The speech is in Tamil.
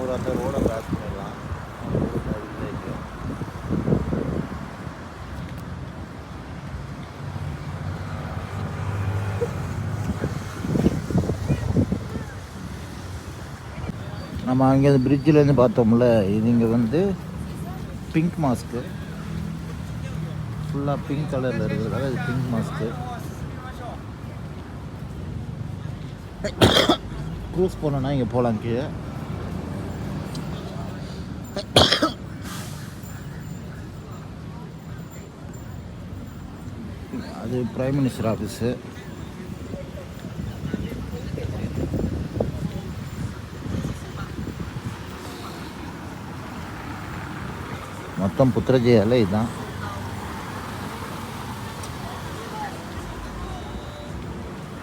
ஒரு அந்த ரோடை கிராஸ் பண்ணிடலாம். நம்ம அங்கே பிரிட்ஜிலேருந்து பார்த்தோம்ல, இது இங்கே வந்து பிங்க் மாஸ்க்கு, ஃபுல்லாக பிங்க் கலரில் இருக்கிறதால இது பிங்க் மாஸ்க்கு. க்ரூஸ் போனோன்னா இங்கே போகலாம் கீழே. அது பிரைம் மினிஸ்டர் ஆஃபீஸு. மொத்தம் புத்ரஜயால இதுதான்.